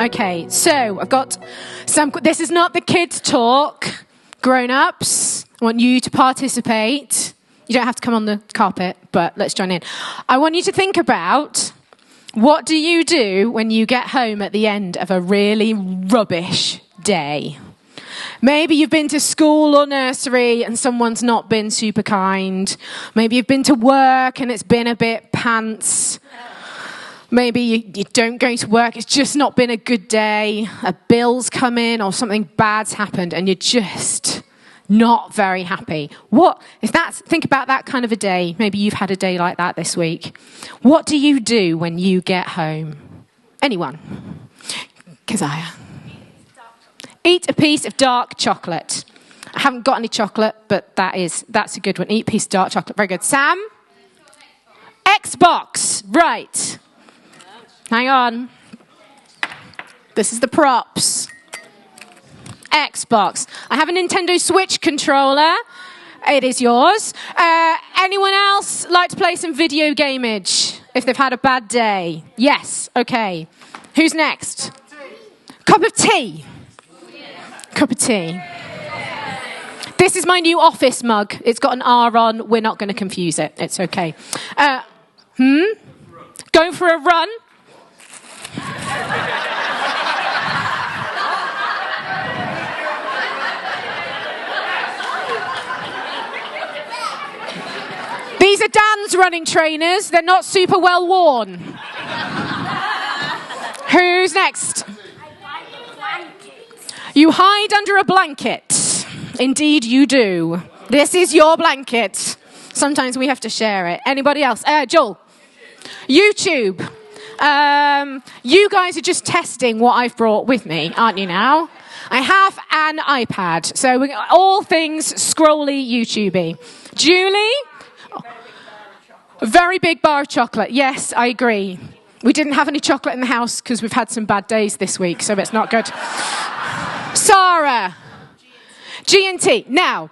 Okay, so I've got some... This is not the kids' talk. Grown-ups, I want you to participate. You don't have to come on the carpet, but let's join in. I want you to think about, what do you do when you get home at the end of a really rubbish day? Maybe you've been to school or nursery and someone's not been super kind. Maybe you've been to work and it's been a bit pants. Maybe you don't go to work, it's just not been a good day. A bill's come in or something bad's happened and you're just not very happy. Think about that kind of a day. Maybe you've had a day like that this week. What do you do when you get home? Anyone? Keziah. Eat a piece of dark chocolate. I haven't got any chocolate, but that's a good one. Eat a piece of dark chocolate. Very good. Sam? Xbox. Right. Hang on. This is the props. Xbox. I have a Nintendo Switch controller. It is yours. Anyone else like to play some video gamage if they've had a bad day? Yes. Okay. Who's next? Cup of tea. Cup of tea. This is my new office mug. It's got an R on. We're not going to confuse it. It's okay. Going for a run. These are Dan's running trainers. They're not super well worn. Who's next? You hide under a blanket. Indeed you do. This is your blanket. Sometimes we have to share it. Anybody else? Joel. YouTube. You guys are just testing what I've brought with me, aren't you now? I have an iPad. So all things scrolly YouTubey. Julie? A very big bar of chocolate. Yes, I agree. We didn't have any chocolate in the house because we've had some bad days this week, so it's not good. Sarah. G&T. Now,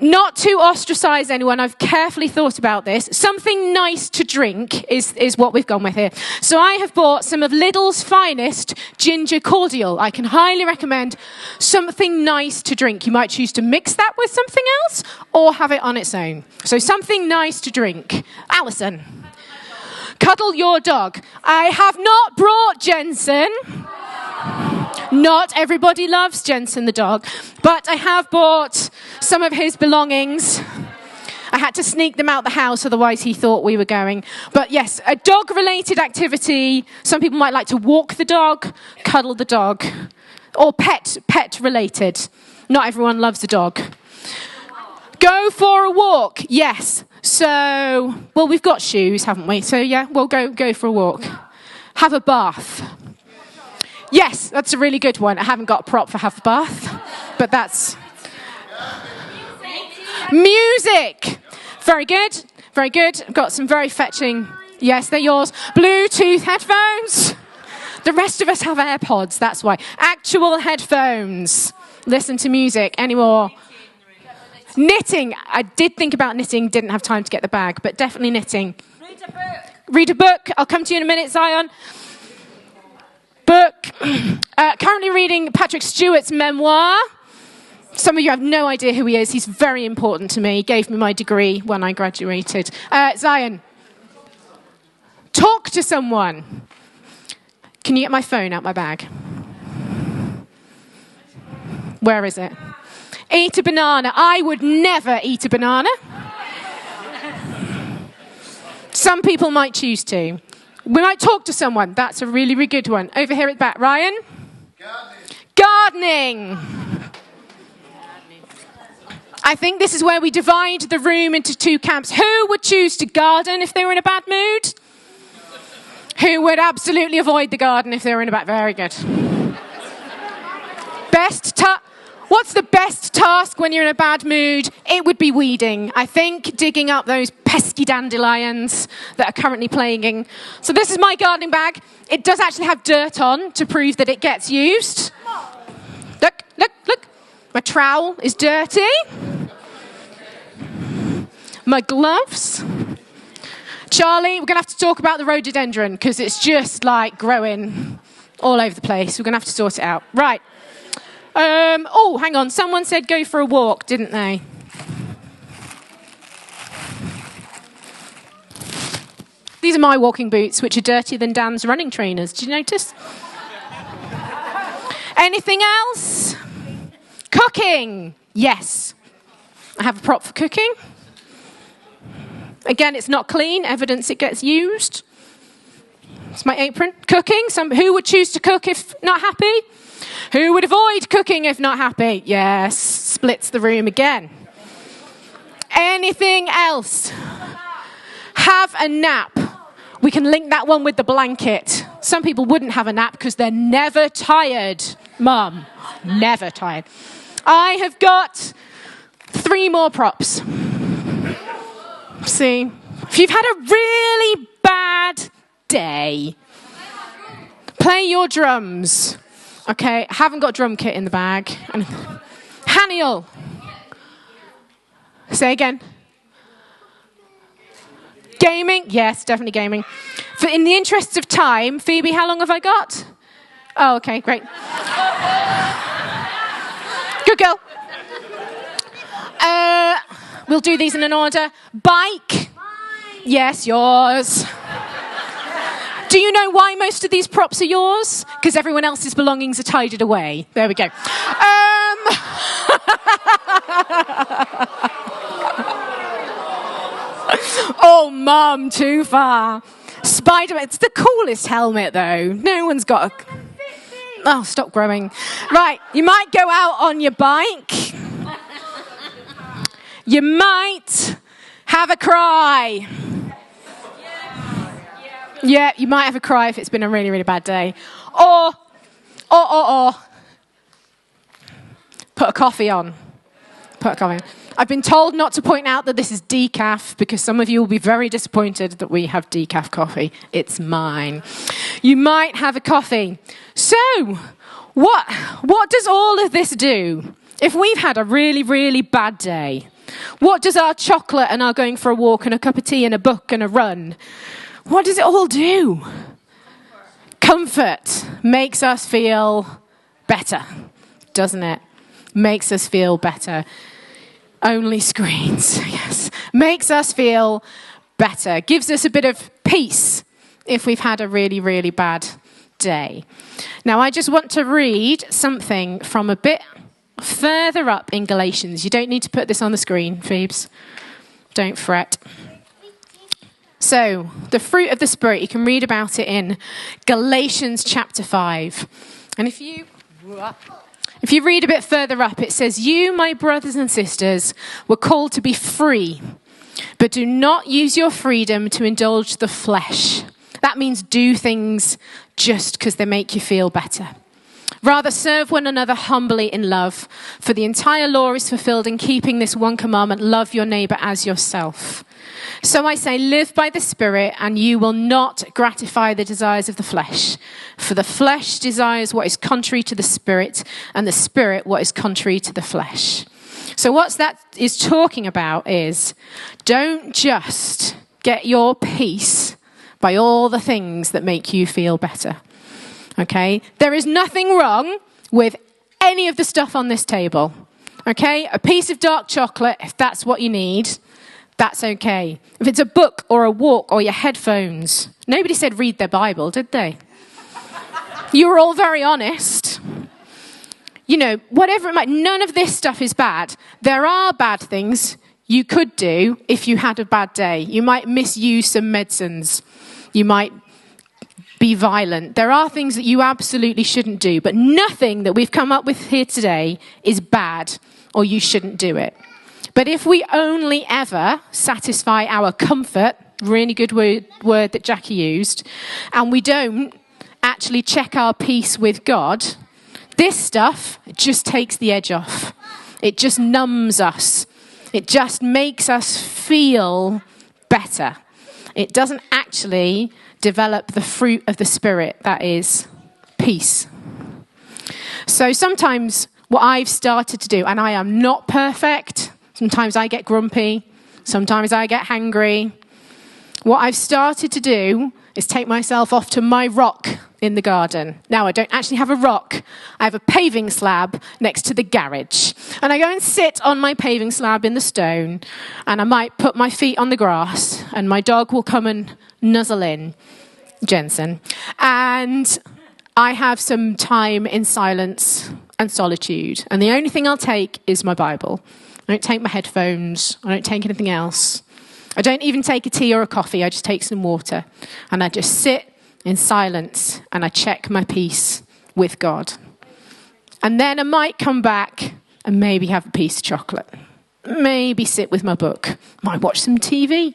not to ostracize anyone, I've carefully thought about this. Something nice to drink is what we've gone with here. So I have bought some of Lidl's finest ginger cordial. I can highly recommend something nice to drink. You might choose to mix that with something else or have it on its own. So something nice to drink. Alison. Cuddle your dog. I have not brought Jensen. Not everybody loves Jensen the dog, but I have bought some of his belongings. I had to sneak them out the house, otherwise he thought we were going. But yes, a dog-related activity. Some people might like to walk the dog, cuddle the dog, or pet-related. Not everyone loves a dog. Go for a walk, yes. So, well, we've got shoes, haven't we? So yeah, we'll go for a walk. Have a bath. Yes, that's a really good one. I haven't got a prop for have a bath, but that's... Music! Very good, very good. I've got some very fetching... Yes, they're yours. Bluetooth headphones. The rest of us have AirPods, that's why. Actual headphones. Listen to music. Any more? Knitting. I did think about knitting, didn't have time to get the bag, but definitely knitting. Read a book. Read a book. I'll come to you in a minute, Zion. Book. Currently reading Patrick Stewart's memoir. Some of you have no idea who he is. He's very important to me. He gave me my degree when I graduated. Zion. Talk to someone. Can you get my phone out my bag? Where is it? Eat a banana. I would never eat a banana. Some people might choose to. We might talk to someone. That's a really, really good one. Over here at the back. Ryan? Gardening. I think this is where we divide the room into two camps. Who would choose to garden if they were in a bad mood? Who would absolutely avoid the garden if they were in a bad... Very good. What's the best task when you're in a bad mood? It would be weeding. I think digging up those pesky dandelions that are currently plaguing. So this is my gardening bag. It does actually have dirt on to prove that it gets used. Look, look, look. My trowel is dirty. My gloves. Charlie, we're going to have to talk about the rhododendron because it's just like growing all over the place. We're going to have to sort it out. Right. Oh, hang on. Someone said go for a walk, didn't they? These are my walking boots, which are dirtier than Dan's running trainers. Did you notice? Anything else? Cooking. Yes. I have a prop for cooking. Again, it's not clean. Evidence it gets used. It's my apron. Cooking. Who would choose to cook if not happy? Who would avoid cooking if not happy? Yes. Splits the room again. Anything else? Have a nap. We can link that one with the blanket. Some people wouldn't have a nap because they're never tired. Mum, never tired. I have got 3 more props. See, if you've had a really bad day, play your drums. Okay, I haven't got drum kit in the bag. Haniel. Say again. Gaming? Yes, definitely gaming. In the interests of time, Phoebe, how long have I got? Oh, okay, great. Good girl. We'll do these in an order. Bike. Yes, yours. Do you know why most of these props are yours? Because everyone else's belongings are tidied away. There we go. Oh, Mum, too far. Spider-Man. It's the coolest helmet, though. No one's got a... Oh, stop growing. Right, you might go out on your bike. You might have a cry. Yeah, you might have a cry if it's been a really, really bad day. Or put a coffee on. Put a coffee on. I've been told not to point out that this is decaf because some of you will be very disappointed that we have decaf coffee. It's mine. You might have a coffee. So, what does all of this do? If we've had a really, really bad day, what does our chocolate and our going for a walk and a cup of tea and a book and a run, what does it all do? Comfort makes us feel better, doesn't it? Makes us feel better. Only screens, yes. Makes us feel better. Gives us a bit of peace if we've had a really, really bad day. Now, I just want to read something from a bit further up in Galatians. You don't need to put this on the screen, Phoebes. Don't fret. So, the fruit of the Spirit, you can read about it in Galatians chapter 5. And if you read a bit further up, it says, "You, my brothers and sisters, were called to be free, but do not use your freedom to indulge the flesh." That means do things just because they make you feel better. "Rather, serve one another humbly in love, for the entire law is fulfilled in keeping this one commandment: love your neighbor as yourself. So I say, live by the Spirit, and you will not gratify the desires of the flesh. For the flesh desires what is contrary to the Spirit, and the Spirit what is contrary to the flesh." So what that is talking about is, don't just get your peace by all the things that make you feel better. Okay? There is nothing wrong with any of the stuff on this table. Okay? A piece of dark chocolate, if that's what you need, that's okay. If it's a book or a walk or your headphones. Nobody said read their Bible, did they? You were all very honest. You know, whatever it might, none of this stuff is bad. There are bad things you could do if you had a bad day. You might misuse some medicines. You might be violent. There are things that you absolutely shouldn't do, but nothing that we've come up with here today is bad or you shouldn't do it. But if we only ever satisfy our comfort, really good word that Jackie used, and we don't actually check our peace with God, this stuff just takes the edge off. It just numbs us. It just makes us feel better. It doesn't actually develop the fruit of the Spirit, that is peace. So sometimes what I've started to do, and I am not perfect. Sometimes I get grumpy. Sometimes I get hangry. What I've started to do is take myself off to my rock in the garden. Now, I don't actually have a rock. I have a paving slab next to the garage. And I go and sit on my paving slab in the stone, and I might put my feet on the grass, and my dog will come and nuzzle in, Jensen. And I have some time in silence and solitude. And the only thing I'll take is my Bible. I don't take my headphones. I don't take anything else. I don't even take a tea or a coffee. I just take some water. And I just sit in silence and I check my peace with God. And then I might come back and maybe have a piece of chocolate. Maybe sit with my book. Might watch some TV.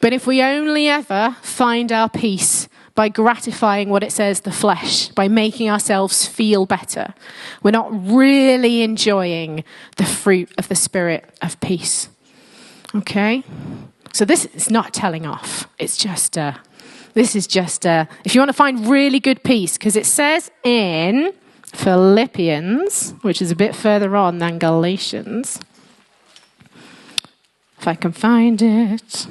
But if we only ever find our peace by gratifying what it says, the flesh, by making ourselves feel better, we're not really enjoying the fruit of the Spirit of peace. Okay? So this is not telling off. It's just, if you want to find really good peace, because it says in Philippians, which is a bit further on than Galatians, if I can find it.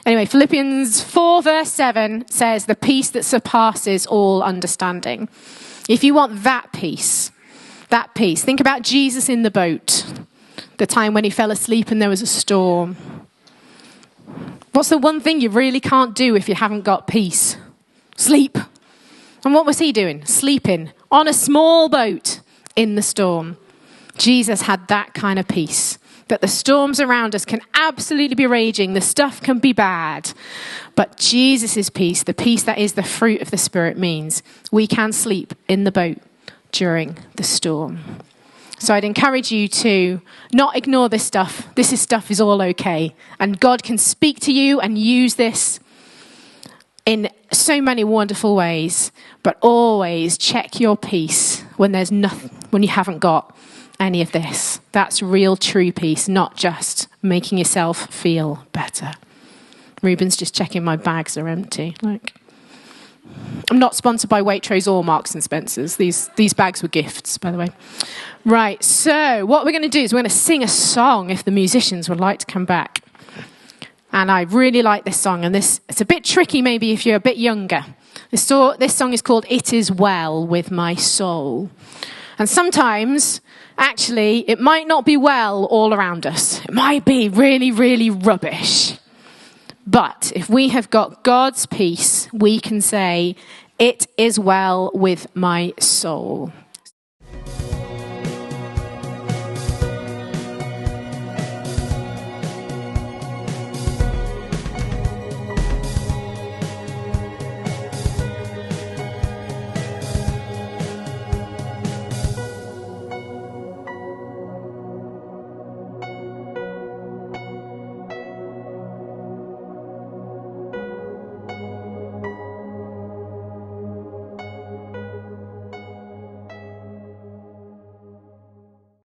Anyway, Philippians 4 verse 7 says, the peace that surpasses all understanding. If you want that peace, think about Jesus in the boat, the time when he fell asleep and there was a storm. What's the one thing you really can't do if you haven't got peace? Sleep. And what was he doing? Sleeping on a small boat in the storm. Jesus had that kind of peace. That the storms around us can absolutely be raging. The stuff can be bad. But Jesus' peace, the peace that is the fruit of the Spirit, means we can sleep in the boat during the storm. So I'd encourage you to not ignore this stuff. This stuff is all okay. And God can speak to you and use this in so many wonderful ways. But always check your peace when there's nothing, when you haven't got any of this. That's real, true peace, not just making yourself feel better. Ruben's just checking my bags are empty. I'm not sponsored by Waitrose or Marks and Spencer's. These bags were gifts, by the way. Right, so what we're going to do is we're going to sing a song if the musicians would like to come back. And I really like this song, and it's a bit tricky maybe if you're a bit younger. This song is called It Is Well With My Soul. And sometimes, actually, it might not be well all around us. It might be really, really rubbish. But if we have got God's peace, we can say, it is well with my soul.